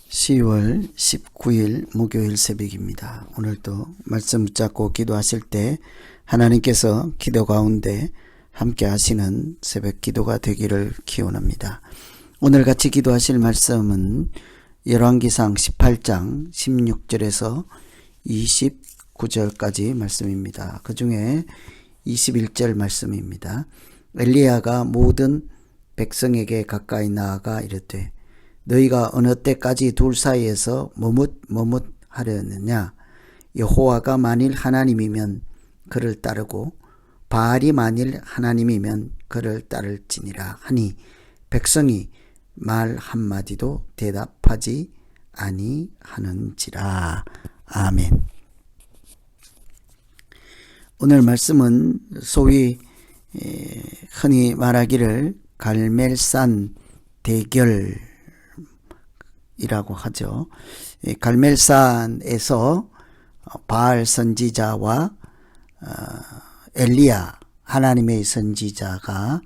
10월 19일 목요일 새벽입니다. 오늘도 말씀 붙잡고 기도하실 때 하나님께서 기도 가운데 함께 하시는 새벽 기도가 되기를 기원합니다. 오늘 같이 기도하실 말씀은 열왕기상 18장 16절에서 29절까지 말씀입니다. 그 중에 21절 말씀입니다. 엘리야가 모든 백성에게 가까이 나아가 이르되 너희가 어느 때까지 둘 사이에서 머뭇하려느냐. 여호와가 만일 하나님이면 그를 따르고 바알이 만일 하나님이면 그를 따를지니라 하니 백성이 말 한마디도 대답하지 아니하는지라. 아멘. 오늘 말씀은 소위 흔히 말하기를 갈멜산 대결 이라고 하죠. 갈멜산에서 바알 선지자와 엘리야 하나님의 선지자가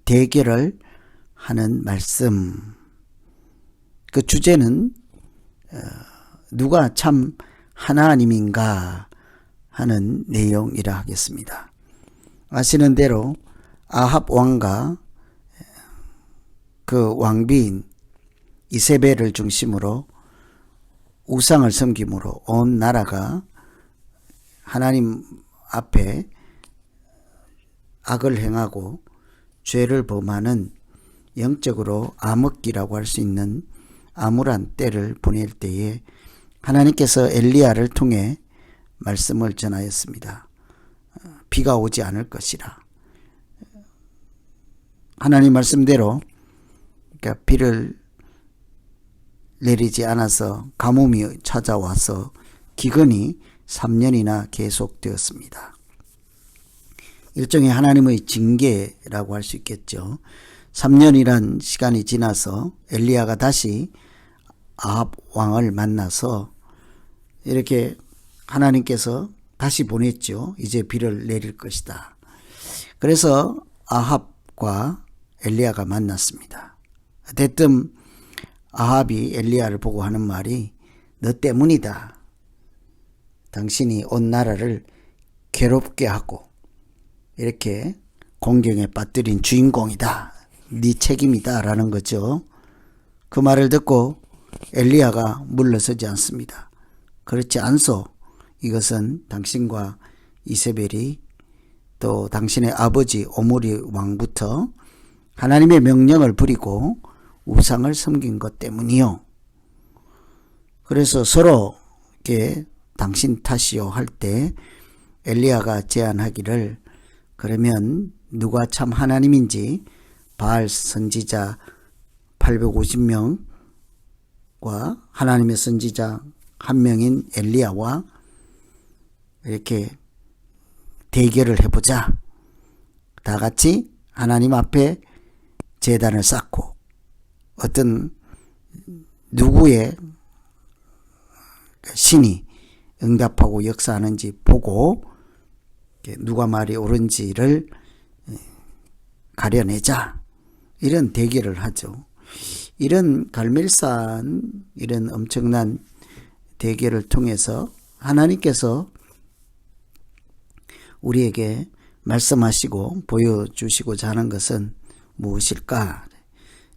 대결을 하는 말씀. 그 주제는 누가 참 하나님인가 하는 내용이라 하겠습니다. 아시는 대로 아합 왕과 그 왕비인 이세벨을 중심으로 우상을 섬김으로 온 나라가 하나님 앞에 악을 행하고 죄를 범하는 영적으로 암흑기라고 할 수 있는 암울한 때를 보낼 때에 하나님께서 엘리야를 통해 말씀을 전하였습니다. 비가 오지 않을 것이라. 하나님 말씀대로 그러니까 비를 내리지 않아서 가뭄이 찾아와서 기근이 3년이나 계속되었습니다. 일종의 하나님의 징계라고 할 수 있겠죠. 3년이란 시간이 지나서 엘리야가 다시 아합 왕을 만나서 이렇게 하나님께서 다시 보냈죠. 이제 비를 내릴 것이다. 그래서 아합과 엘리야가 만났습니다. 대뜸 아합이 엘리야를 보고 하는 말이 너 때문이다. 당신이 온 나라를 괴롭게 하고 이렇게 공경에 빠뜨린 주인공이다. 네 책임이다 라는 거죠. 그 말을 듣고 엘리야가 물러서지 않습니다. 그렇지 않소. 이것은 당신과 이세벨이 또 당신의 아버지 오므리 왕부터 하나님의 명령을 버리고 우상을 섬긴 것 때문이요. 그래서 서로에게 당신 탓이요 할 때 엘리야가 제안하기를 그러면 누가 참 하나님인지 바알 선지자 850명과 하나님의 선지자 한 명인 엘리야와 이렇게 대결을 해보자. 다 같이 하나님 앞에 제단을 쌓고 어떤 누구의 신이 응답하고 역사하는지 보고 누가 말이 옳은지를 가려내자. 이런 대결을 하죠. 이런 갈멜산 이런 엄청난 대결을 통해서 하나님께서 우리에게 말씀하시고 보여주시고자 하는 것은 무엇일까?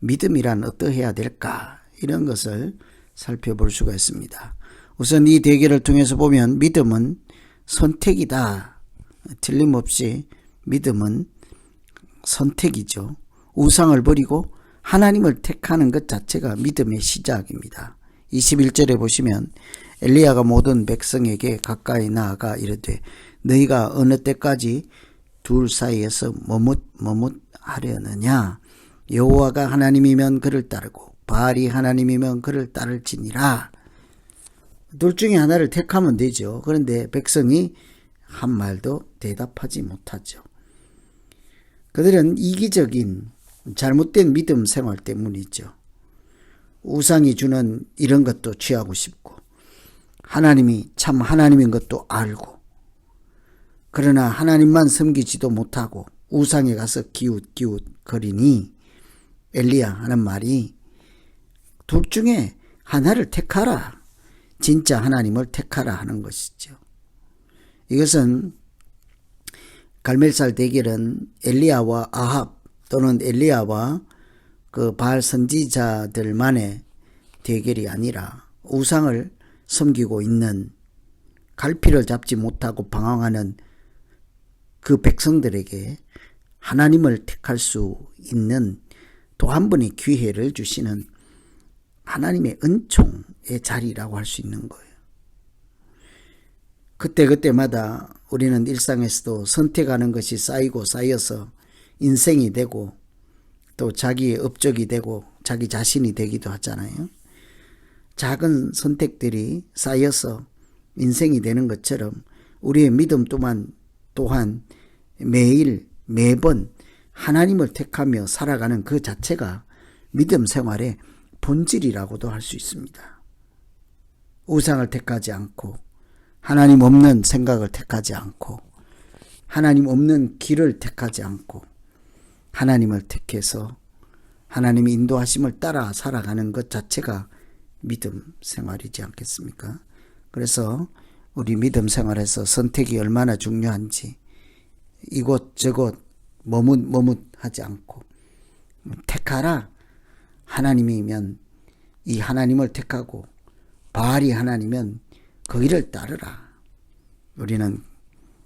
믿음이란 어떠해야 될까? 이런 것을 살펴볼 수가 있습니다. 우선 이 대결을 통해서 보면 믿음은 선택이다. 틀림없이 믿음은 선택이죠. 우상을 버리고 하나님을 택하는 것 자체가 믿음의 시작입니다. 21절에 보시면 엘리야가 모든 백성에게 가까이 나아가 이르되 너희가 어느 때까지 둘 사이에서 머뭇하려느냐. 여호와가 하나님이면 그를 따르고 바알이 하나님이면 그를 따를지니라. 둘 중에 하나를 택하면 되죠. 그런데 백성이 한 말도 대답하지 못하죠. 그들은 이기적인 잘못된 믿음 생활 때문이죠. 우상이 주는 이런 것도 취하고 싶고 하나님이 참 하나님인 것도 알고 그러나 하나님만 섬기지도 못하고 우상에 가서 기웃기웃 거리니 엘리야 하는 말이 둘 중에 하나를 택하라. 진짜 하나님을 택하라 하는 것이죠. 이것은 갈멜살 대결은 엘리야와 아합 또는 엘리야와 그 바알 선지자들만의 대결이 아니라 우상을 섬기고 있는 갈피를 잡지 못하고 방황하는 그 백성들에게 하나님을 택할 수 있는 또 한 번의 기회를 주시는 하나님의 은총의 자리라고 할 수 있는 거예요. 그때마다 우리는 일상에서도 선택하는 것이 쌓이고 쌓여서 인생이 되고 또 자기의 업적이 되고 자기 자신이 되기도 하잖아요. 작은 선택들이 쌓여서 인생이 되는 것처럼 우리의 믿음 또한 매일 매번 하나님을 택하며 살아가는 그 자체가 믿음 생활의 본질이라고도 할 수 있습니다. 우상을 택하지 않고 하나님 없는 생각을 택하지 않고 하나님 없는 길을 택하지 않고 하나님을 택해서 하나님의 인도하심을 따라 살아가는 것 자체가 믿음 생활이지 않겠습니까? 그래서 우리 믿음 생활에서 선택이 얼마나 중요한지 이곳저곳 머뭇하지 않고 택하라. 하나님이면 이 하나님을 택하고 바알이 하나님이면 그 일을 따르라. 우리는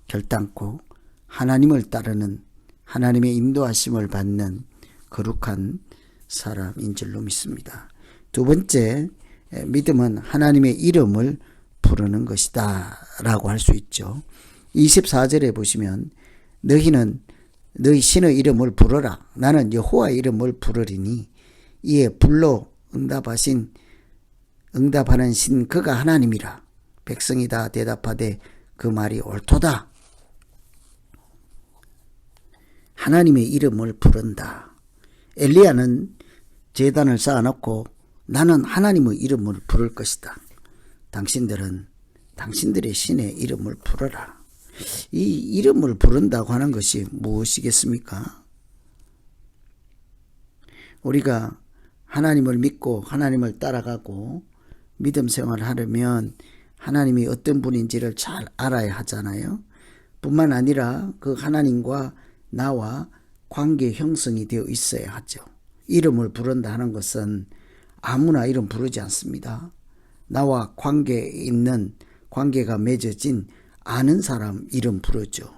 결단코 하나님을 따르는 하나님의 인도하심을 받는 거룩한 사람인 줄로 믿습니다. 두 번째, 믿음은 하나님의 이름을 부르는 것이다 라고 할 수 있죠. 24절에 보시면 너희는 너희 신의 이름을 부르라. 나는 여호와의 이름을 부르리니 이에 불러 응답하는 신 그가 하나님이라. 백성이 다 대답하되 그 말이 옳도다. 하나님의 이름을 부른다. 엘리야는 제단을 쌓아놓고 나는 하나님의 이름을 부를 것이다. 당신들은 당신들의 신의 이름을 부르라. 이 이름을 부른다고 하는 것이 무엇이겠습니까? 우리가 하나님을 믿고 하나님을 따라가고 믿음 생활을 하려면 하나님이 어떤 분인지를 잘 알아야 하잖아요. 뿐만 아니라 그 하나님과 나와 관계 형성이 되어 있어야 하죠. 이름을 부른다 하는 것은 아무나 이름 부르지 않습니다. 나와 관계가 맺어진 아는 사람 이름 부르죠.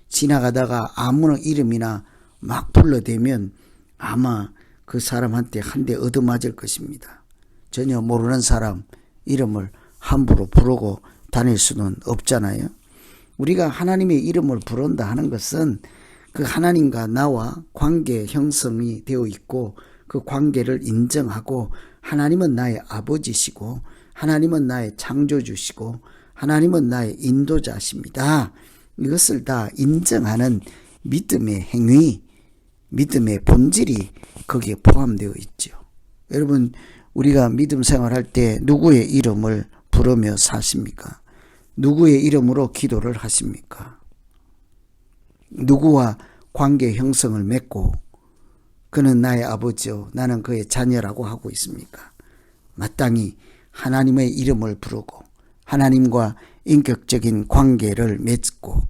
지나가다가 아무나 이름이나 막 불러대면 아마 그 사람한테 한 대 얻어맞을 것입니다. 전혀 모르는 사람 이름을 함부로 부르고 다닐 수는 없잖아요. 우리가 하나님의 이름을 부른다 하는 것은 그 하나님과 나와 관계 형성이 되어 있고 그 관계를 인정하고 하나님은 나의 아버지시고 하나님은 나의 창조주시고 하나님은 나의 인도자십니다. 이것을 다 인정하는 믿음의 행위, 믿음의 본질이 거기에 포함되어 있죠. 여러분, 우리가 믿음 생활할 때 누구의 이름을 부르며 사십니까? 누구의 이름으로 기도를 하십니까? 누구와 관계 형성을 맺고 그는 나의 아버지요 나는 그의 자녀라고 하고 있습니까? 마땅히 하나님의 이름을 부르고 하나님과 인격적인 관계를 맺고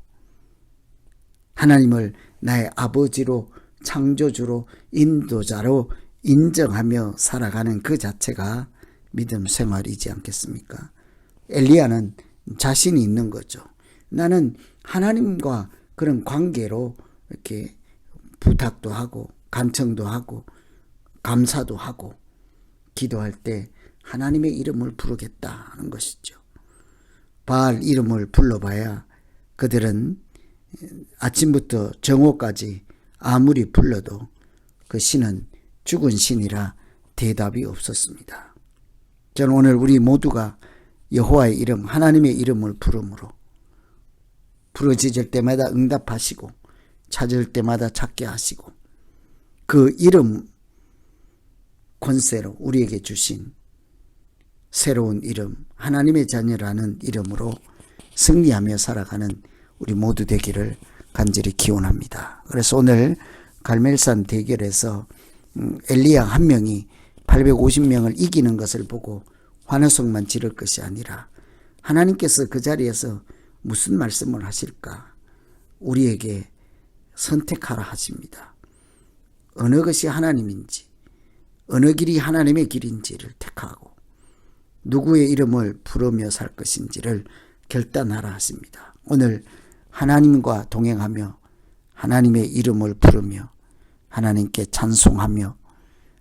하나님을 나의 아버지로 창조주로 인도자로 인정하며 살아가는 그 자체가 믿음 생활이지 않겠습니까? 엘리야는 자신이 있는 거죠. 나는 하나님과 그런 관계로 이렇게 부탁도 하고 간청도 하고 감사도 하고 기도할 때 하나님의 이름을 부르겠다 하는 것이죠. 바알 이름을 불러봐야 그들은 아침부터 정오까지 아무리 불러도 그 신은 죽은 신이라 대답이 없었습니다. 저는 오늘 우리 모두가 여호와의 이름, 하나님의 이름을 부름으로 부르짖을 때마다 응답하시고 찾을 때마다 찾게 하시고 그 이름 권세로 우리에게 주신 새로운 이름, 하나님의 자녀라는 이름으로 승리하며 살아가는 우리 모두 되기를 간절히 기원합니다. 그래서 오늘 갈멜산 대결에서 엘리야 한 명이 850명을 이기는 것을 보고 환호성만 지를 것이 아니라 하나님께서 그 자리에서 무슨 말씀을 하실까? 우리에게 선택하라 하십니다. 어느 것이 하나님인지, 어느 길이 하나님의 길인지를 택하고 누구의 이름을 부르며 살 것인지를 결단하라 하십니다. 오늘 하나님과 동행하며 하나님의 이름을 부르며 하나님께 찬송하며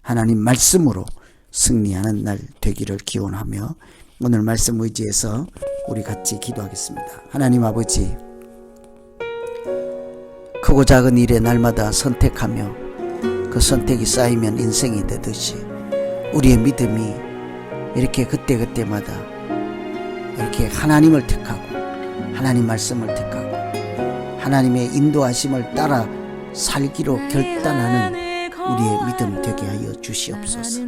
하나님 말씀으로 승리하는 날 되기를 기원하며 오늘 말씀 의지해서 우리 같이 기도하겠습니다. 하나님 아버지, 크고 작은 일에 날마다 선택하며 그 선택이 쌓이면 인생이 되듯이 우리의 믿음이 이렇게 그때그때마다 이렇게 하나님을 택하고 하나님 말씀을 택하고 하나님의 인도하심을 따라 살기로 결단하는 우리의 믿음 되게 하여 주시옵소서.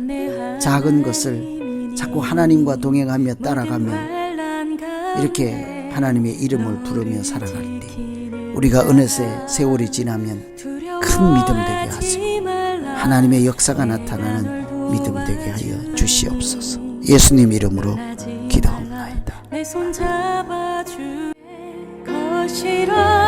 작은 것을 자꾸 하나님과 동행하며 따라가며 이렇게 하나님의 이름을 부르며 살아갈 때 우리가 어느새 세월이 지나면 큰 믿음 되게 하시고 하나님의 역사가 나타나는 믿음 되게 하여 주시옵소서. 예수님 이름으로 기도합니다. 내 손 잡아줄 것이라